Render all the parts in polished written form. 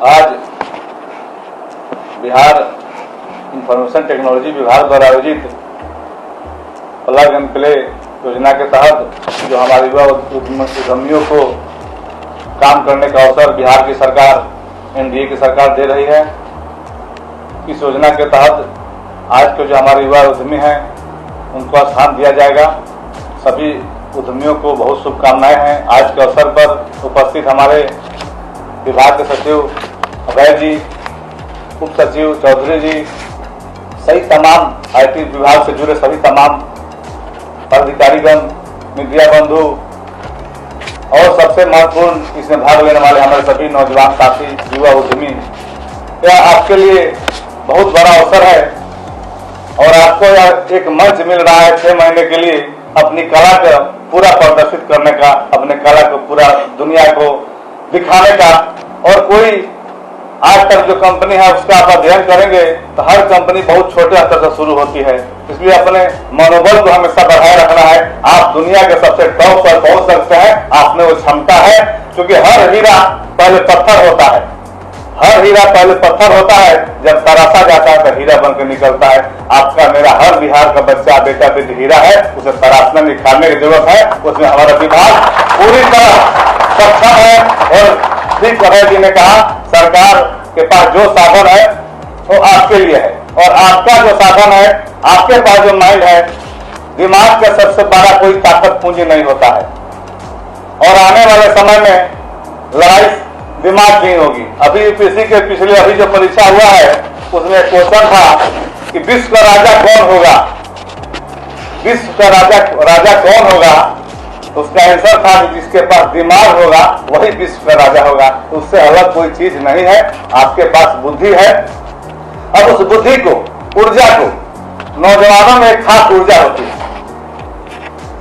आज Bihar information technology विभाग द्वारा आयोजित प्लग एंड प्ले योजना के तहत जो हमारे युवा उद्यमियों को काम करने का अवसर बिहार की सरकार एनडीए की सरकार दे रही है। इस योजना के तहत आज के जो हमारे युवा उद्यमी हैं उनको स्थान दिया जाएगा। सभी उद्यमियों को बहुत शुभकामनाएं हैं। आज के अवसर पर उपस्थित हमारे विभाग के सचिव अभय जी, उप सचिव चौधरी जी, सही तमाम आईटी विभाग से जुड़े सभी तमाम पदाधिकारीगण, मीडिया बंधु और सबसे महत्वपूर्ण इसमें भाग लेने वाले हमारे सभी नौजवान साथी युवा उद्यमी, यह आपके लिए बहुत बड़ा अवसर है और आपको यह एक मंच मिल रहा है 6 महीने के लिए अपनी कला का पूरा प्रदर्शित करने का, अपने कला को पूरा दुनिया को दिखाने का। और कोई आज तक जो कंपनी है उसका आप अध्ययन करेंगे तो हर कंपनी बहुत छोटे स्तर से शुरू होती है, इसलिए अपने मनोबल को हमेशा बढ़ाए रखना है। आप दुनिया के सबसे टॉप पर पहुंच सकते हैं, आप में वो क्षमता है, क्योंकि हर हीरा पहले पत्थर होता है। हर हीरा पहले पत्थर होता है, जब तराशा जाता है तो हीरा बनकर निकलता है। आपका मेरा हर बिहार का बच्चा बेटा बेटी हीरा है, उसे तराशने निखारने की जरूरत है। उसमें हमारा विभाग पूरी तरह सक्षम है। और ठीक अभय जी ने कहा, सरकार के पास जो साधन है वो आपके लिए है, और आपका जो साधन है, आपके पास जो माइंड है, दिमाग का सबसे बड़ा कोई ताकत पूंजी नहीं होता है। और आने वाले समय में लड़ाई दिमाग की होगी। अभी यूपीएससी के पिछले अभी जो परीक्षा हुआ है उसमें क्वेश्चन था कि विश्व का राजा कौन होगा, विश्व का राजा कौन होगा। तो उसका आंसर था कि जिसके पास दिमाग होगा वही विश्व का राजा होगा। उससे अलग कोई चीज नहीं है, आपके पास बुद्धि है। अब उस बुद्धि को, ऊर्जा को, नौजवानों में एक खास ऊर्जा होती है,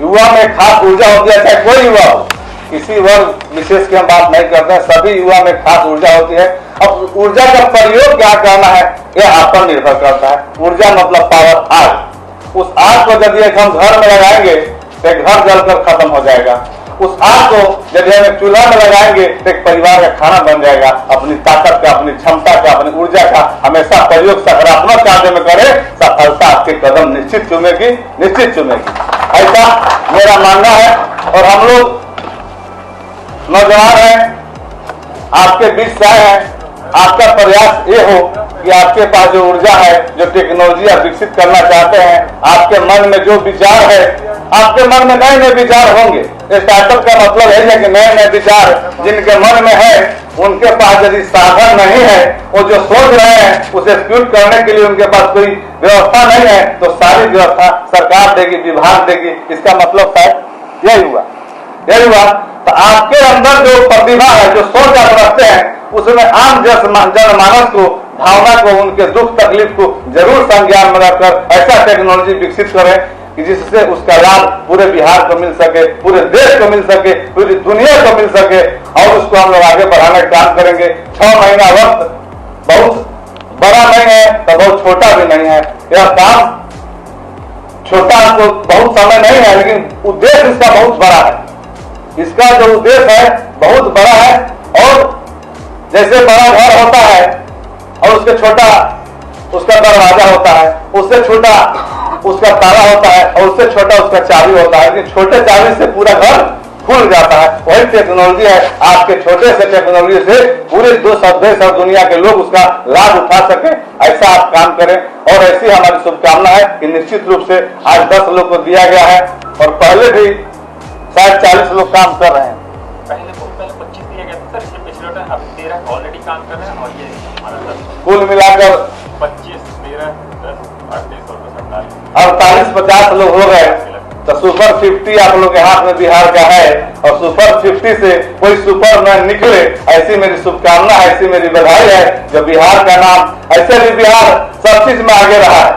युवा में एक खास ऊर्जा होती है। चाहे कोई युवा हो, किसी वर्ग विशेष की हम बात नहीं करते हैं, सभी युवा में खास ऊर्जा होती है। अब ऊर्जा का प्रयोग क्या करना है यह आप पर निर्भर करता है। ऊर्जा मतलब पावर, आग। उस आग को यदि हम घर में लगाएंगे तो एक घर जलकर खत्म हो जाएगा। उस आग को यदि हम एक चूल्हा में लगाएंगे तो एक परिवार का खाना बन जाएगा। अपनी ताकत का, अपनी क्षमता का, अपनी ऊर्जा का हमेशा प्रयोग सकारात्मक कार्य में करें, सफलता आपके कदम निश्चित चुमेगी, निश्चित चुमेगी। ऐसा मेरा मानना है। और हम लोग नौजवान हैं, आपके बीच से आए हैं, आपका प्रयास ये हो कि आपके पास जो ऊर्जा है, जो टेक्नोलॉजी आप विकसित करना चाहते हैं, आपके मन में जो विचार है, आपके मन में नए नए विचार होंगे। स्टार्टअप का मतलब है कि नए नए विचार जिनके मन में है, उनके पास यदि साधन नहीं है, वो जो सोच रहे हैं उसे एक्सिक्यूट करने के लिए उनके पास कोई व्यवस्था नहीं है, तो सारी व्यवस्था सरकार देगी, विभाग देगी। इसका मतलब शायद यही हुआ। तो आपके अंदर जो प्रतिभा है, जो सोच आप रखते हैं, उसमें आम जनमानस को, भावना को, उनके दुख तकलीफ को जरूर संज्ञान में रखकर ऐसा टेक्नोलॉजी विकसित करें कि जिससे उसका लाभ पूरे बिहार को मिल सके, पूरे देश को मिल सके, पूरी दुनिया को मिल सके। और उसको हम लोग आगे बढ़ाने का काम करेंगे। 6 महीना वक्त बहुत बड़ा नहीं है तो बहुत छोटा भी नहीं है। यह काम छोटा तो बहुत समय नहीं है, लेकिन उद्देश्य इसका बहुत बड़ा है। इसका जो उद्देश्य है बहुत बड़ा है। और जैसे बड़ा घर होता है और उसके छोटा उसका दरवाजा होता है, उससे छोटा उसका ताला होता है, और उससे छोटा उसका चाबी होता है, लेकिन छोटे चाबी से पूरा घर खुल जाता है। वही टेक्नोलॉजी है। आपके छोटे से टेक्नोलॉजी से पूरे देश और दुनिया के लोग उसका लाभ उठा सके, ऐसा आप काम करें। और ऐसी हमारी शुभकामना है कि निश्चित रूप से आज 10 लोग को दिया गया है और पहले भी शायद 40 लोग काम कर रहे हैं। पहले 25 दिया गया था सर, इसमें पिछले टाइम अभी 13 ऑलरेडी काम कर रहे हैं। और ये हमारा कुल मिलाकर 25, 13, 10, 38 और 48-50 लोग हो गए। तो सुपर 50 आप लोग के हाथ में बिहार का है, और सुपर 50 से कोई सुपरमैन निकले, ऐसी मेरी शुभकामना है, ऐसी मेरी बधाई है। जो बिहार का नाम, ऐसे भी बिहार सब चीज में आगे रहा है।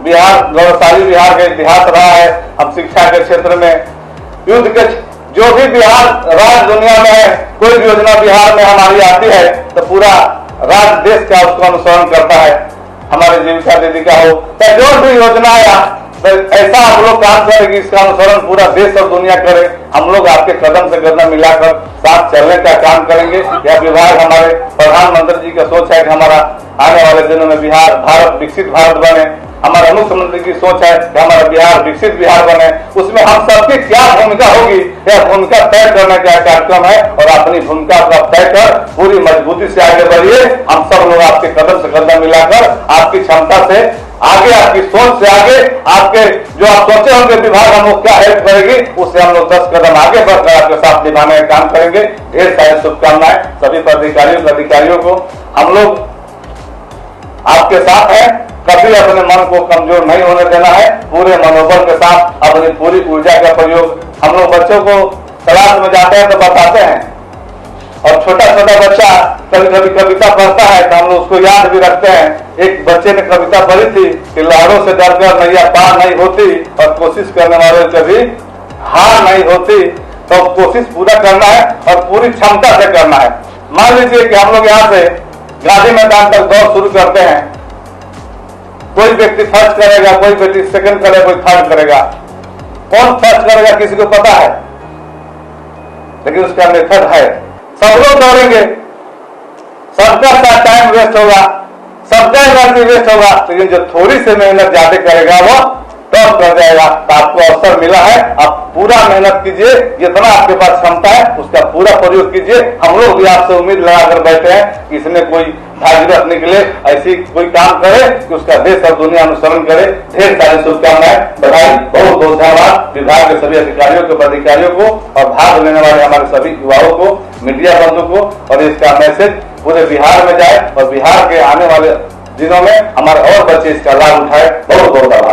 बिहार गौरवशाली बिहार का इतिहास रहा है। हम शिक्षा के क्षेत्र में, युद्ध के, जो भी बिहार राज्य दुनिया में है, कोई भी योजना बिहार में हमारी आती है तो पूरा राज्य देश का उसको अनुसरण करता है। हमारे जीविका दीदी का हो या जो भी योजना आया, तो ऐसा हम लोग काम करें कि इसका अनुसरण पूरा देश और दुनिया करे। हम लोग आपके कदम से कदम मिलाकर साथ चलने का काम करेंगे। यह विभाग हमारे प्रधानमंत्री प्रधानमंत्री जी का सोच है कि हमारा आने वाले दिनों में बिहार भारत विकसित भारत बने, हमारे मुख्यमंत्री की सोच है कि हमारा बिहार विकसित बिहार बने, उसमें हम सबकी क्या भूमिका होगी यह भूमिका तय करने का कार्यक्रम है। और अपनी भूमिका को तय कर पूरी मजबूती से आगे बढ़िए। हम सब लोग आपके कदम से कदम मिलाकर आपकी क्षमता से आगे, आपकी सोच से आगे, आपके जो आप सोचे होंगे विभाग हम लोग क्या हेल्प करेगी, उससे हम लोग 10 कदम आगे बढ़कर आपके साथ निभाने का काम करेंगे। ढेर सारी शुभकामनाएं सभी पदाधिकारियों को। हम लोग आपके साथ हैं, कभी अपने मन को कमजोर नहीं होने देना है, पूरे मनोबल के साथ अपनी पूरी ऊर्जा का प्रयोग। हम लोग बच्चों को क्लास में जाते हैं तो बताते हैं, और छोटा छोटा बच्चा कभी कभी कविता पढ़ता है तो हम लोग उसको याद भी रखते हैं। एक बच्चे ने कविता पढ़ी थी कि लहरों से डरकर नैया पार नहीं होती और कोशिश करने वाले कभी हार नहीं होती। तो कोशिश पूरा करना है और पूरी क्षमता से करना है। मान लीजिए कि हम लोग यहाँ से गांधी मैदान तक दौड़ शुरू करते हैं, कोई व्यक्ति फर्स्ट करेगा, कोई व्यक्ति सेकंड करेगा, कोई थर्ड करेगा। कौन फर्स्ट करेगा किसी को पता है, लेकिन उसका मेथड है। सब लोग दौड़ेंगे, सबका साथ टाइम वेस्ट होगा, सबका एनर्जी वेस्ट होगा, लेकिन जो थोड़ी सी मेहनत ज्यादा करेगा वो टॉप कर जाएगा। तो आपको अवसर मिला है, आप पूरा मेहनत कीजिए, जितना आपके पास क्षमता है उसका पूरा प्रयोग कीजिए। हम लोग भी आपसे उम्मीद लगाकर बैठे हैं कि इसमें कोई भागीरथ निकले, ऐसी कोई काम करे कि उसका देश और दुनिया अनुसरण करे। ढेर सारी शुभकामनाएं, बधाई, बहुत बहुत धन्यवाद विभाग के सभी अधिकारियों को, पदाधिकारियों को और भाग लेने वाले हमारे सभी युवाओं को, मीडिया बंधु को। और इसका मैसेज पूरे बिहार में जाए और बिहार के आने वाले दिनों में हमारे और बच्चे इसका लाभ उठाए। बहुत बहुत आभार।